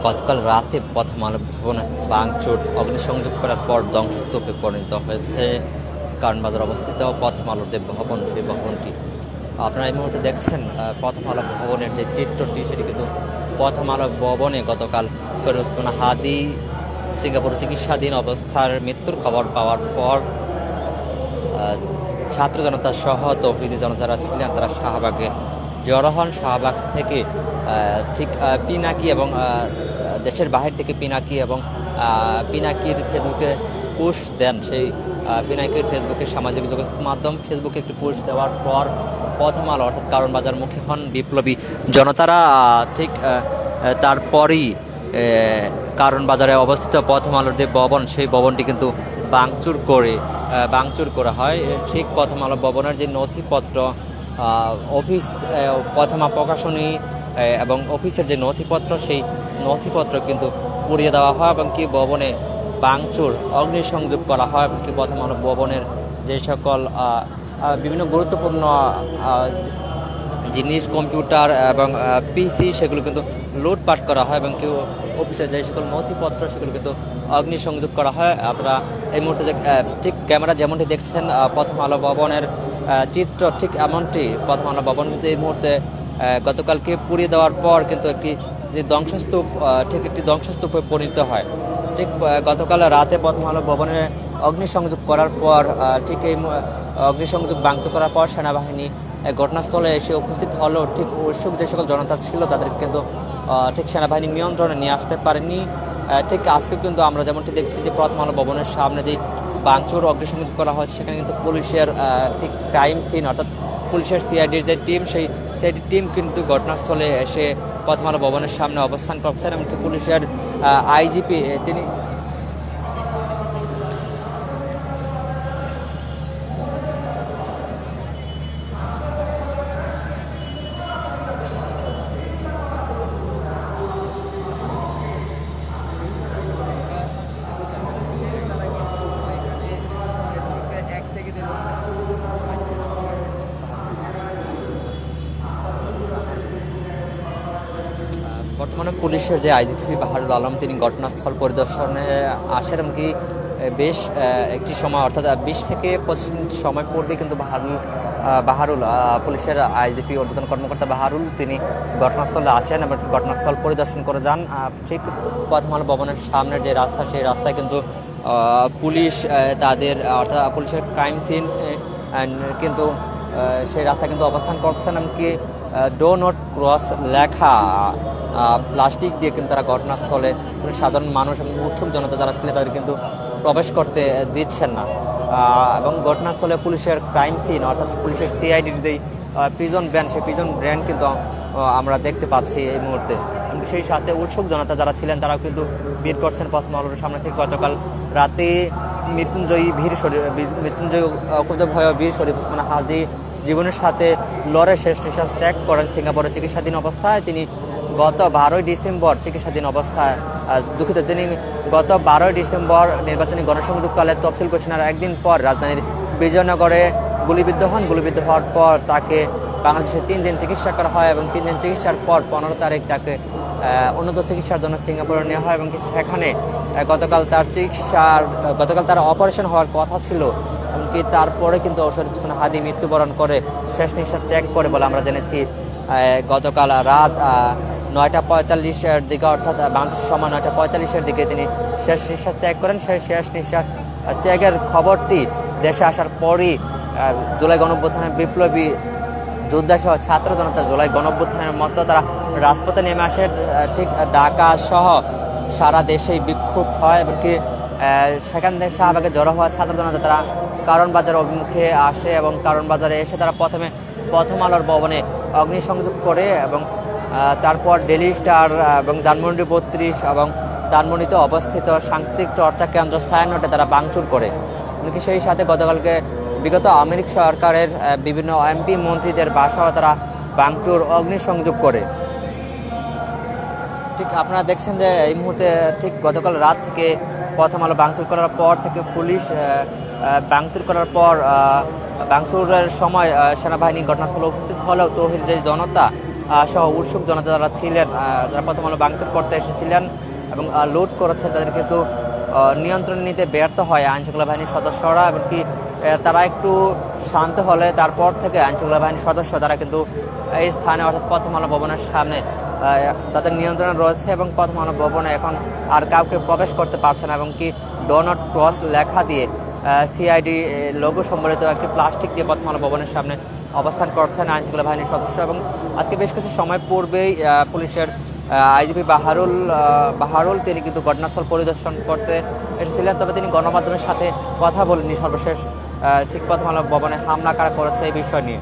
গতকাল রাতে প্রথম আলো ভবনে ভাঙচুর অগ্নিসংযোগ করার পর ধ্বংসস্তূপে পরিণত হয়েছে কারণবাজার অবস্থিত প্রথম আলোর যে ভবন, সেই ভবনটি আপনারা এই মুহূর্তে দেখছেন। প্রথম আলো ভবনের যে চিত্রটি, সেটি কিন্তু প্রথম আলো ভবনে গতকাল শরীফ ওসমান হাদি সিঙ্গাপুরে চিকিৎসাধীন অবস্থার মৃত্যুর খবর পাওয়ার পর ছাত্র জনতা সহ তৌহিদি জনতারা ছিলেন, তারা শাহবাগে জড়ো হন। শাহবাগ থেকে ঠিক পিনাকি এবং দেশের বাহির থেকে পিনাকি এবং পিনাকির ফেসবুকে পোস্ট দেন। সেই পিনাকির ফেসবুকের সামাজিক যোগাযোগ মাধ্যম ফেসবুকে একটি পোস্ট দেওয়ার পর প্রথম আলো অর্থাৎ কারণ বাজার মুখী হন বিপ্লবী জনতারা। ঠিক তারপরই কারণ বাজারে অবস্থিত প্রথম আলোর যে ভবন, সেই ভবনটি কিন্তু ভাঙচুর করা হয়। ঠিক প্রথম আলো ভবনের যে নথিপত্র, অফিস, প্রথমা প্রকাশনী এবং অফিসের যে নথিপত্র, সেই নথিপত্র কিন্তু পুড়িয়ে দেওয়া হয় এবং কি ভবনে ভাঙচুর অগ্নিসংযোগ করা হয় এবং কি প্রথম আলো ভবনের যে সকল বিভিন্ন গুরুত্বপূর্ণ জিনিস, কম্পিউটার এবং পিসি, সেগুলো কিন্তু লুটপাট করা হয় এবং কেউ অফিসে যে সকল নথিপত্র, সেগুলো কিন্তু অগ্নিসংযোগ করা হয়। আপনারা এই মুহূর্তে ঠিক ক্যামেরা যেমনটি দেখছেন প্রথম আলো ভবনের চিত্র, ঠিক এমনটি প্রথম আলো ভবন কিন্তু এই মুহূর্তে গতকালকে পুড়িয়ে দেওয়ার পর কিন্তু একটি ধ্বংসস্তূপ, ঠিক একটি ধ্বংসস্তূপে পরিণত হয়। ঠিক গতকাল রাতে প্রথম আলো ভবনে অগ্নিসংযোগ করার পর, ঠিক এই অগ্নিসংযোগ ভাঙচুর করার পর সেনাবাহিনী ঘটনাস্থলে এসে উপস্থিত হলেও ঠিক উৎসুক যে সকল জনতা ছিল, তাদের কিন্তু ঠিক সেনাবাহিনী নিয়ন্ত্রণে নিয়ে আসতে পারেনি। ঠিক আজকে কিন্তু আমরা যেমনটি দেখছি যে প্রথম আলো ভবনের সামনে যে ভাঙচুর অগ্নিসংযোগ করা হচ্ছে, সেখানে কিন্তু পুলিশের ঠিক টাইম সিন অর্থাৎ পুলিশের সিআইডির যে টিম, সেই সিআইডির টিম কিন্তু ঘটনাস্থলে এসে প্রথম আলো ভবনের সামনে অবস্থান করছেন। এমনকি পুলিশের আইজিপি তিনি বর্তমানে পুলিশের যে আইজিপি বাহারুল আলম, তিনি ঘটনাস্থল পরিদর্শনে আসেন এবং কি বেশ একটি সময় অর্থাৎ 20 থেকে 25 মিনিট সময় পূর্বে কিন্তু বাহারুল পুলিশের আইজিপি ঊর্ধ্বতন কর্মকর্তা বাহারুল তিনি ঘটনাস্থলে আসেন এবং ঘটনাস্থল পরিদর্শন করে যান। ঠিক প্রথম আলো ভবনের সামনের যে রাস্তা, সেই রাস্তায় কিন্তু পুলিশ তাদের অর্থাৎ পুলিশের ক্রাইম সিন কিন্তু সেই রাস্তা কিন্তু অবস্থান করছেন। এমনকি ডো নট ক্রস লেখা প্লাস্টিক দিয়ে কিন্তু তারা ঘটনাস্থলে সাধারণ মানুষ এবং উৎসুক জনতা যারা ছিলেন, তাদের কিন্তু প্রবেশ করতে দিচ্ছেন না। এবং ঘটনাস্থলে পুলিশের ক্রাইম সিন অর্থাৎ পুলিশের সিআইডির যেই প্রিজন ভ্যান, সেই প্রিজন ভ্যান কিন্তু আমরা দেখতে পাচ্ছি এই মুহূর্তে। সেই সাথে উৎসুক জনতা যারা ছিলেন, তারাও কিন্তু ভিড় করছেন প্রথম আলোর সামনে থেকে। গতকাল রাতে মৃত্যুঞ্জয়ী বীর শরীফ ওসমান হাদি জীবনের সাথে লড়ে শেষ নিঃশ্বাস ত্যাগ করেন সিঙ্গাপুরে চিকিৎসাধীন অবস্থায়। তিনি গত 12ই ডিসেম্বর চিকিৎসাধীন অবস্থায়, তিনি গত 12ই ডিসেম্বর নির্বাচনী গণসংযোগকালে তফসিল ঘোষণার একদিন পর রাজধানীর বিজয়নগরে গুলিবিদ্ধ হন। গুলিবিদ্ধ হওয়ার পর তাকে বাংলাদেশে 3 দিন চিকিৎসা করা হয় এবং 3 দিন চিকিৎসার পর 15 তারিখ তাকে উন্নত চিকিৎসার জন্য সিঙ্গাপুরে নেওয়া হয় এবং সেখানে গতকাল তার অপারেশন হওয়ার কথা ছিল। এমনকি তারপরে কিন্তু শরীফ ওসমান হাদি মৃত্যুবরণ করে শেষ নিঃশ্বাস ত্যাগ করে বলে আমরা জেনেছি। গতকাল রাত 9:45-এর দিকে অর্থাৎ বাংলাদেশের সময় 9:45-এর দিকে তিনি শেষ নিঃশ্বাস ত্যাগ করেন। সেই শেষ নিঃশ্বাস ত্যাগের খবরটি দেশে আসার পরই জুলাই গণঅভ্যুত্থানের বিপ্লবী যোদ্ধাসহ ছাত্র জনতা জুলাই গণঅভ্যুত্থানের মতো তারা রাজপথে নেমে আসে। ঠিক ঢাকা সহ সারা দেশেই বিক্ষোভ হয় এবং কি সেখান থেকে শাহবাগে জড়ো হওয়া ছাত্র জনতা তারা কারণ বাজার অভিমুখে আসে এবং কারণ বাজারে এসে তারা প্রথমে প্রথম আলোর ভবনে অগ্নিসংযোগ করে এবং তারপর ডেইলি স্টার এবং ধানমন্ডি 32 এবং ধানমন্ডিতে অবস্থিত সাংস্কৃতিক চর্চা কেন্দ্র ছায়ানটে তারা ভাঙচুর করে। এমনকি সেই সাথে গতকালকে বিগত আওয়ামী লীগ সরকারের বিভিন্ন এমপি মন্ত্রীদের বাসাও তারা ভাঙচুর অগ্নিসংযোগ করে। ঠিক আপনারা দেখছেন যে এই মুহূর্তে ঠিক গতকাল রাত থেকে প্রথম আলো ভাঙচুর করার পর থেকে পুলিশ ভাঙচুরের সময় সেনাবাহিনী ঘটনাস্থলে উপস্থিত হলেও তৌহিদ যে জনতা সহ উৎসুক জনতা যারা ছিলেন, যারা প্রথম আলো ভাঙচুর করতে এসেছিলেন এবং লুট করেছে, তাদের কিন্তু নিয়ন্ত্রণে নিতে ব্যর্থ হয় আইনশৃঙ্খলা বাহিনীর সদস্যরা। এমনকি তারা একটু শান্ত হলে তারপর থেকে আইনশৃঙ্খলা বাহিনীর সদস্য তারা কিন্তু এই স্থানে অর্থাৎ প্রথম আলো ভবনের সামনে তাদের নিয়ন্ত্রণে রয়েছে এবং প্রথম আলো ভবনে এখন আর কাউকে প্রবেশ করতে পারছে না। এবং কি ডো নট ক্রস লেখা দিয়ে সিআইডি লোগো সম্বলিত একটি প্লাস্টিক দিয়ে প্রথম আলো ভবনের সামনে অবস্থান করছেন আইনশৃঙ্খলা বাহিনীর সদস্য। এবং আজকে বেশ কিছু সময় পূর্বেই পুলিশের আইজিপি বাহারুল তিনি কিন্তু ঘটনাস্থল পরিদর্শন করতে এসেছিলেন, তবে তিনি গণমাধ্যমের সাথে কথা বলেননি সর্বশেষ ঠিক প্রথম আলো ভবনে হামলা কারা করেছে এই বিষয় নিয়ে।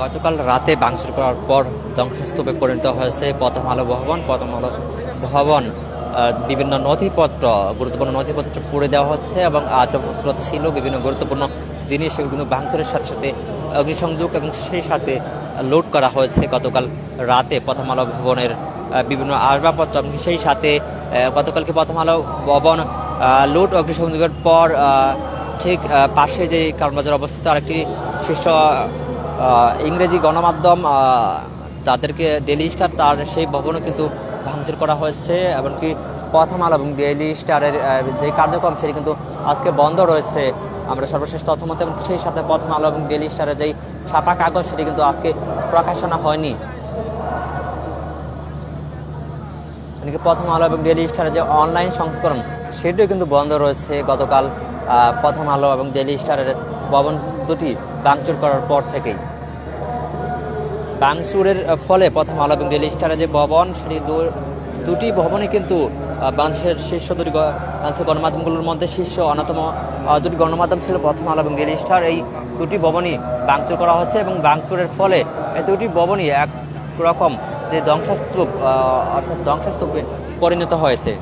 গতকাল রাতে ভাঙচুর করার পর ধ্বংসস্তূপে পরিণত হয়েছে প্রথম আলো ভবন। প্রথম আলো ভবন বিভিন্ন নথিপত্র, গুরুত্বপূর্ণ নথিপত্র পুড়ে দেওয়া হচ্ছে এবং আসবাবপত্র ছিল, বিভিন্ন গুরুত্বপূর্ণ জিনিস সেগুলো কিন্তু ভাঙচুরের সাথে সাথে অগ্নিসংযোগ এবং সেই সাথে লুট করা হয়েছে গতকাল রাতে প্রথম আলো ভবনের বিভিন্ন আসবাবপত্র। এবং সেই সাথে গতকালকে প্রথম আলো ভবন লুট অগ্নিসংযোগের পর ঠিক পাশে যে কারণবাজার অবস্থিত আরেকটি শীর্ষ ইংরেজি গণমাধ্যম তাদেরকে ডেইলি স্টার, তার সেই ভবনও কিন্তু ভাঙচুর করা হয়েছে। এমনকি প্রথম আলো এবং ডেইলি স্টারের যে কার্যক্রম সেটি কিন্তু আজকে বন্ধ রয়েছে আমরা সর্বশেষ তথ্য মতে। এবং সেই সাথে প্রথম আলো এবং ডেইলি স্টারের যেই ছাপা কাগজ সেটি কিন্তু আজকে প্রকাশনা হয়নি। এমনকি প্রথম আলো এবং ডেইলি স্টারের যে অনলাইন সংস্করণ সেটিও কিন্তু বন্ধ রয়েছে গতকাল প্রথম আলো এবং ডেইলি স্টারের ভবন দুটি ভাঙচুর করার পর থেকেই। ভাঙচুরের ফলে প্রথম আলো এবং ডেইলি স্টারের যে ভবন সেটি দুটি ভবনে কিন্তু বাংলাদেশের শীর্ষ দুটি গণমাধ্যমগুলোর মধ্যে শীর্ষ অন্যতম দুটি গণমাধ্যম ছিল প্রথম আলো এবং ডেইলি স্টার। এই দুটি ভবনই ভাঙচুর করা হচ্ছে এবং ভাঙচুরের ফলে এই দুটি ভবনই একরকম যে ধ্বংসস্তূপ অর্থাৎ ধ্বংসস্তূপে পরিণত হয়েছে।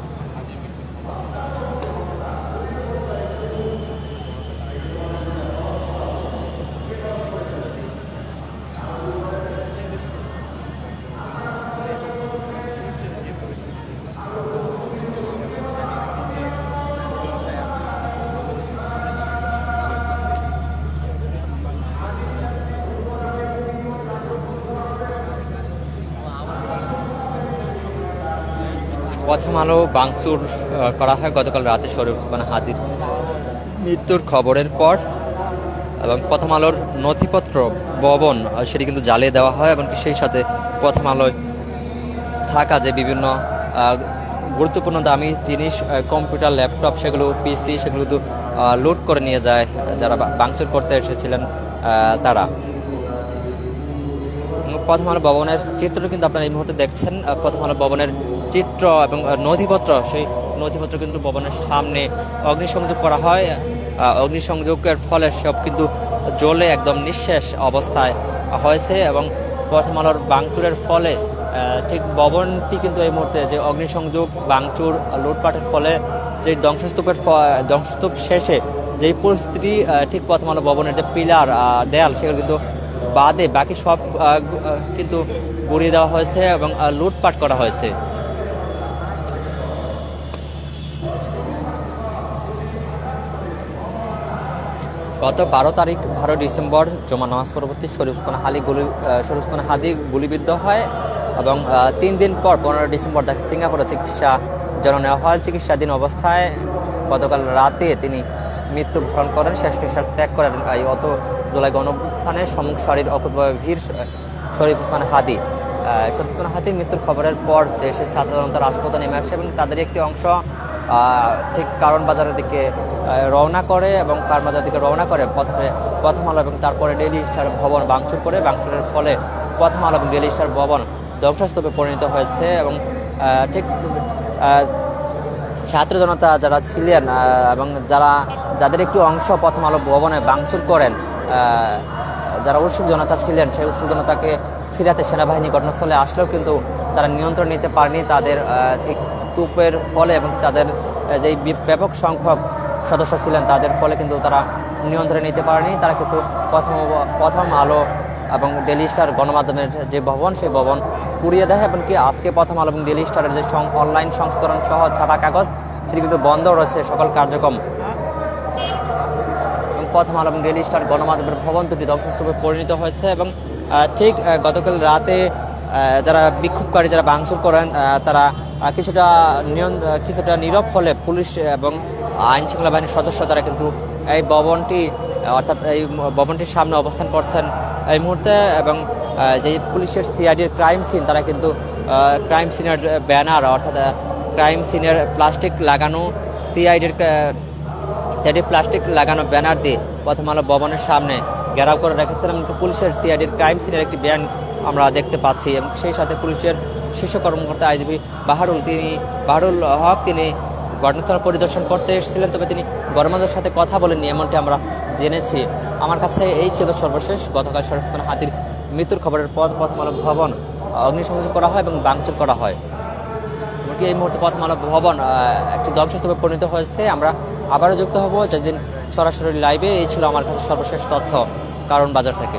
প্রথম আলো ভাঙচুর করা হয় গতকাল রাতে শরীফ ওসমান হাদির মৃত্যুর খবরের পর, এবং প্রথম আলোর নথিপত্র ভবন সেটি কিন্তু জ্বালিয়ে দেওয়া হয়। এবং সেই সাথে প্রথম আলোয় থাকা যে বিভিন্ন গুরুত্বপূর্ণ দামি জিনিস, কম্পিউটার, ল্যাপটপ, সেগুলো পিসি, সেগুলো কিন্তু লুট করে নিয়ে যায় যারা ভাঙচুর করতে এসেছিলেন তারা। প্রথম আলো ভবনের চিত্র কিন্তু আপনারা এই মুহূর্তে দেখছেন। প্রথম আলো ভবনের চিত্র এবং নথিপত্র, সেই নথিপত্র কিন্তু ভবনের সামনে অগ্নিসংযোগ করা হয়। অগ্নিসংযোগের ফলে সব কিন্তু জ্বলে একদম নিঃশেষ অবস্থায় হয়েছে। এবং প্রথম আলোর ভাঙচুরের ফলে ঠিক ভবনটি কিন্তু এই মুহূর্তে যে অগ্নিসংযোগ, ভাঙচুর, লুটপাটের ফলে যে ধ্বংসস্তূপ শেষে যেই পরিস্থিতি, ঠিক প্রথম আলো ভবনের যে পিলার, দেয়াল, সেগুলো কিন্তু বাদে বাকি সব কিন্তু গুড়িয়ে দেওয়া হয়েছে এবং লুটপাট করা হয়েছে। গত 12 ডিসেম্বর জুমা নামাজ পরবর্তী শরীফ ওসমান হাদি গুলিবিদ্ধ হয় এবং 3 দিন পর 15 ডিসেম্বর তাকে সিঙ্গাপুরে চিকিৎসা জন্য নেওয়া হয়। চিকিৎসাধীন অবস্থায় গতকাল রাতে তিনি মৃত্যুবরণ করেন, শেষ নিঃশ্বাস ত্যাগ করেন। অত জুলাই গণঅভ্যুত্থানে সম্মুখ সারির অকুতভাবে ভিড় শরীফ ওসমান হাদি। শরীফ ওসমান হাদির মৃত্যুর খবরের পর দেশের সাধারণত রাজপথে নেমে আসে এবং তাদের একটি অংশ ঠিক কারণ বাজারের দিকে রওনা করে এবং কারণ বাজারের দিকে রওনা করে প্রথম আলো এবং তারপরে ডেইলি স্টার ভবন ভাঙচুর করে। ভাঙচুরের ফলে প্রথম আলো এবং ডেইলি স্টার ভবন ধ্বংসস্তূপে পরিণত হয়েছে। এবং ঠিক ছাত্র জনতা যারা ছিলেন এবং যাদের একটি অংশ প্রথম আলো ভবনে ভাঙচুর করেন, যারা উৎসুক জনতা ছিলেন, সেই উৎসুক জনতাকে ফিরাতে সেনাবাহিনী ঘটনাস্থলে আসলেও কিন্তু তারা নিয়ন্ত্রণ নিতে পারেনি তাদের ঠিক তুপের ফলে, এবং তাদের যে ব্যাপক সংখ্যক সদস্য ছিলেন তাদের ফলে কিন্তু তারা নিয়ন্ত্রণে নিতে পারেনি। তারা কিন্তু প্রথম আলো এবং ডেইলি স্টার গণমাধ্যমের যে ভবন, সেই ভবন পুড়িয়ে দেয়। এবং কি আজকে প্রথম আলো এবং ডেইলি স্টারের যে অনলাইন সংস্করণ সহ ছাপা কাগজ, সেটি কিন্তু বন্ধ রয়েছে সকল কার্যক্রম। এবং প্রথম আলো এবং ডেইলি স্টার গণমাধ্যমের ভবন দুটি ধ্বংসস্তূপে পরিণত হয়েছে। এবং ঠিক গতকাল রাতে যারা বিক্ষোভকারী যারা ভাঙচুর করেন তারা কিছুটা নীরব হলে পুলিশ এবং আইন শৃঙ্খলা বাহিনীর সদস্য তারা কিন্তু এই ভবনটি অর্থাৎ এই ভবনটির সামনে অবস্থান করছেন এই মুহূর্তে। এবং যে পুলিশের সিআইডির ক্রাইম সিন, তারা কিন্তু ক্রাইম সিনের ব্যানার অর্থাৎ ক্রাইম সিনের প্লাস্টিক লাগানো সিআইডির প্লাস্টিক লাগানো ব্যানার দিয়ে প্রথম আলো ভবনের সামনে ঘেরাও করে রেখেছিলাম। পুলিশের সিআইডির ক্রাইম সিনের একটি ব্যান আমরা দেখতে পাচ্ছি। এবং সেই সাথে পুলিশের শীর্ষ কর্মকর্তা আইজিপি বাহারুল হক তিনি ঘটনাস্থল পরিদর্শন করতে এসেছিলেন, তবে তিনি গণমাধ্যমের সাথে কথা বলেননি, এমনটি আমরা জেনেছি। আমার কাছে এই ছিল সর্বশেষ গতকাল শরীফ খান হাদির মৃত্যুর খবরের পর প্রথম আলো ভবন অগ্নিসংযোগ করা হয় এবং ভাঙচুর করা হয়। এমনকি এই মুহূর্তে প্রথম আলো ভবন একটি ধ্বংসস্তূপে পরিণত হয়েছে। আমরা আবারও যুক্ত হব যেদিন সরাসরি লাইভে। এই ছিল আমার কাছে সর্বশেষ তথ্য কারণ বাজার থেকে।